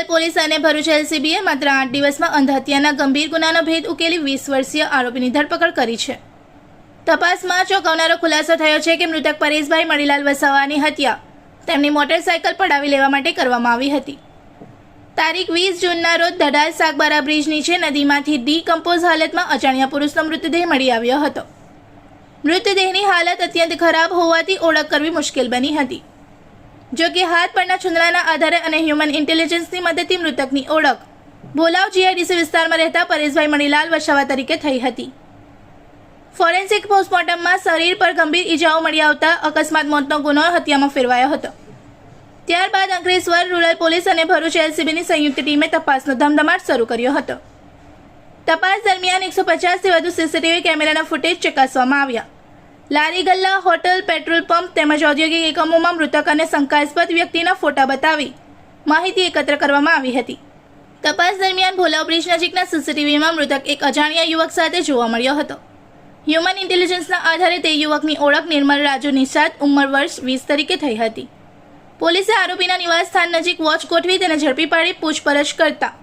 Rural police અને ભરૂચ એલસીબીએ માત્ર 8 દિવસમાં અંધ હત્યાના ગંભીર ગુનાનો ભેદ ઉકેલી 20 વર્ષીય આરોપીની ધરપકડ કરી છે। તપાસમાં ચોંકાવનારો ખુલાસો થયો છે કે મૃતક પરેશભાઈ મણીલાલ વસાવાની હત્યા તેમની મોટરસાયકલ પડાવી લેવા માટે કરવામાં આવી હતી। તારીખ 20 જૂનના રોજ ધડાલ સાગબારા બ્રિજ નીચે નદીમાંથી ડીકમ્પોઝ હાલતમાં અજાણ્યા પુરુષનો મૃતદેહ મળી આવ્યો હતો। મૃતદેહની હાલત અત્યંત ખરાબ હોવાથી ઓળખ કરવી મુશ્કેલ બની હતી। જો કે હાથ પરના છુંદડાના આધારે અને હ્યુમન ઇન્ટેલિજન્સની મદદથી મૃતકની ઓળખ ભોલાવ જીઆઈડીસી વિસ્તારમાં રહેતા પરેશભાઈ મણીલાલ વસાવા તરીકે થઈ હતી। ફોરેન્સિક પોસ્ટમોર્ટમમાં શરીર પર ગંભીર ઈજાઓ મળી આવતા અકસ્માત મોતનો ગુનો હત્યામાં ફેરવાયો હતો। ત્યારબાદ અંકલેશ્વર રૂરલ પોલીસ અને ભરૂચ એલસીબીની સંયુક્ત ટીમે તપાસનો ધમધમાટ શરૂ કર્યો હતો। તપાસ દરમિયાન 150થી વધુ સીસીટીવી કેમેરાના ફૂટેજ ચકાસવામાં આવ્યા। લારી ગલ્લા, હોટલ, પેટ્રોલ પંપ તેમજ ઔદ્યોગિક એકમોમાં મૃતક અને શંકાસ્પદ વ્યક્તિના ફોટા બતાવી માહિતી એકત્ર કરવામાં આવી હતી। તપાસ દરમિયાન ભોલાવ બ્રિજ નજીકના સીસીટીવીમાં મૃતક એક અજાણ્યા યુવક સાથે જોવા મળ્યો હતો। હ્યુમન ઇન્ટેલિજન્સના આધારે તે યુવકની ઓળખ નિર્મલ રાજુ નિષાદ, ઉંમર વર્ષ 20 તરીકે થઈ હતી। પોલીસે આરોપીના નિવાસ સ્થાન નજીક વોચ ગોઠવી તેને ઝડપી પાડી પૂછપરછ કરતા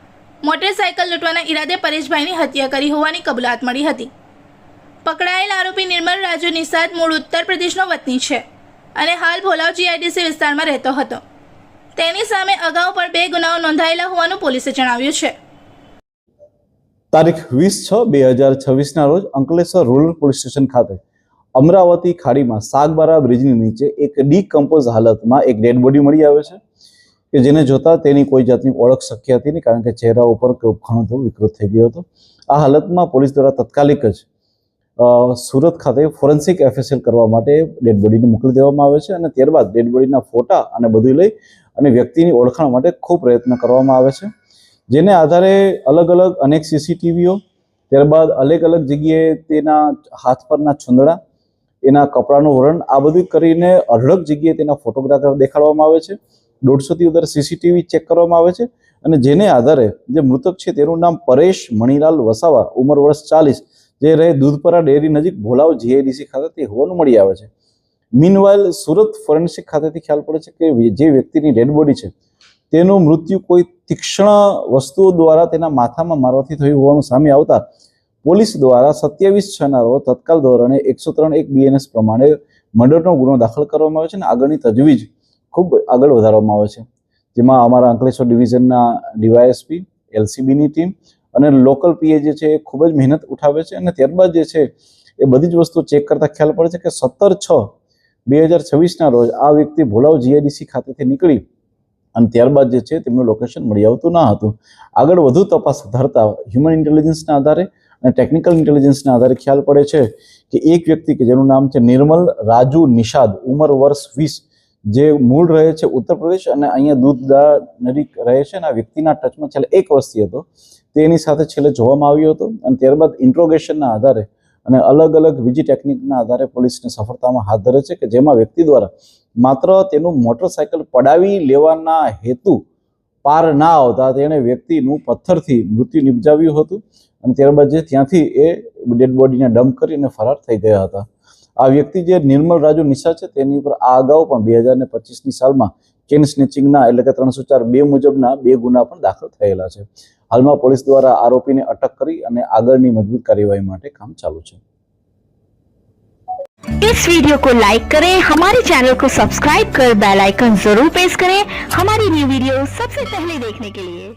મોટરસાયકલ લૂંટવાના ઈરાદે પરેશભાઈની હત્યા કરી હોવાની કબૂલાત મળી હતી। પકડાયેલ આરોપી નિર્મલ રાજુ નિષાદ મૂળ ઉત્તર પ્રદેશનો વતની છે અને હાલ ભોલાવ જીઆઈડીસી વિસ્તારમાં રહેતો હતો। તેની સામે અગાઉ પણ 2 ગુનાઓ નોંધાયેલા હોવાનું પોલીસે જણાવ્યું છે। તારીખ 20/6/2026 રોજ અંકલેશ્વર રૂરલ પોલીસ સ્ટેશન ખાતે અમરાવતી ખાડીમાં સાગબારા બ્રિજની નીચે એક ડીકમ્પોઝ હાલતમાં એક ડેડ બોડી મળી આવે છે કે જેને જોતા તેની કોઈ જાતની ઓળખ શક્ય હતી નહીં, કારણ કે ચહેરા ઉપર ઘણો બધો વિકૃત થઈ ગયો હતો। આ હાલતમાં પોલીસ દ્વારા તાત્કાલિક જ સુરત ખાતે ફોરેન્સિક એફએસએલ કરવા માટે ડેડ બોડીને મોકલી દેવામાં આવે છે અને ત્યારબાદ ડેડ બોડીના ફોટા અને બધું લઈ અને વ્યક્તિની ઓળખાણ માટે ખૂબ પ્રયત્ન કરવામાં આવે છે, જેને આધારે અલગ અલગ અનેક સીસીટીવીઓ, ત્યારબાદ અલગ અલગ જગ્યાએ તેના હાથ પરના છુંદડા, એના કપડાનું વર્ણન, આ બધું કરીને અઢળક જગ્યાએ તેના ફોટોગ્રાફર દેખાડવામાં આવે છે। 150થી વધારે સીસીટીવી ચેક કરવામાં આવે છે અને જેને આધારે જે મૃતક છે તેનું નામ પરેશ મણીલાલ વસાવા, ઉંમર વર્ષ 40, જે રહે દૂધપરા ડેરી નજીક ભોલાવ જીઆઈડીસી ખાતેથી હોવાનું મળી આવે છે। મીનવાઇલ સુરત ફોરેન્સિક ખાતેથી ખ્યાલ પડે છે કે જે વ્યક્તિની ડેડ બોડી છે તેનું મૃત્યુ કોઈ તીક્ષ્ણ વસ્તુઓ દ્વારા તેના માથામાં મારવાથી થયું હોવાનું સામે આવતા પોલીસ દ્વારા 27/6 રોજ તત્કાલ ધોરણે 103(1) BNS પ્રમાણે મર્ડરનો ગુનો દાખલ કરવામાં આવે છે અને આગળની તજવીજ ખૂબ આગળ વધારવામાં આવે છે, જેમાં અમારા અંકલેશ્વર ડિવિઝનના ડીવાયએસપી, એલસીબીની ટીમ અને લોકલ પીએ જે છે એ ખૂબ જ મહેનત ઉઠાવે છે અને ત્યારબાદ જે છે એ બધી જ વસ્તુ ચેક કરતા ખ્યાલ પડે છે કે 17/6/2026 રોજ આ વ્યક્તિ ભોલાવ જીઆઈડીસી ખાતેથી નીકળી અને ત્યારબાદ જે છે તેમનું લોકેશન મળી આવતું ન હતું। આગળ વધુ તપાસ ધરતા હ્યુમન ઇન્ટેલિજન્સના આધારે અને ટેકનિકલ ઇન્ટેલિજન્સના આધારે ખ્યાલ પડે છે કે એક વ્યક્તિ કે જેનું નામ છે નિર્મલ રાજુ નિષાદ, ઉંમર વર્ષ 20, જે મૂળ રહે છે ઉત્તર પ્રદેશ અને અહીંયા દૂધદા નજીક રહે છે અને આ વ્યક્તિના ટચમાં છેલ્લે 1 વર્ષથી હતો, તેની સાથે છેલ્લે જોવામાં આવ્યો હતો અને ત્યારબાદ ઇન્ટ્રોગેશનના આધારે અને અલગ અલગ બીજી ટેકનિકના આધારે પોલીસને સફળતામાં હાથ ધરે છે કે જેમાં વ્યક્તિ દ્વારા માત્ર તેનું મોટરસાયકલ પડાવી લેવાના હેતુ પાર ના આવતા તેણે વ્યક્તિનું પથ્થરથી મૃત્યુ નિપજાવ્યું હતું અને ત્યારબાદ જે ત્યાંથી એ ડેડ બોડીને ડમ્પ કરીને ફરાર થઈ ગયા હતા। આ વ્યક્તિ જે નિર્મલ રાજુ નિષાદ છે તેની ઉપર આ અગાઉ પણ 2025ની સાલમાં ચેન સ્નેચિંગના એટલે કે 304(2) મુજબના 2 ગુના પણ દાખલ થયેલા છે। હાલમાં પોલીસ દ્વારા આરોપીને અટક કરી અને આગળની મજબૂત કાર્યવાહી માટે કામ ચાલુ છે। इस वीडियो को लाइक करें, हमारे चैनल को सब्सक्राइब कर बेल आइकन जरूर प्रेस करें हमारी न्यू वीडियो सबसे पहले देखने के लिए।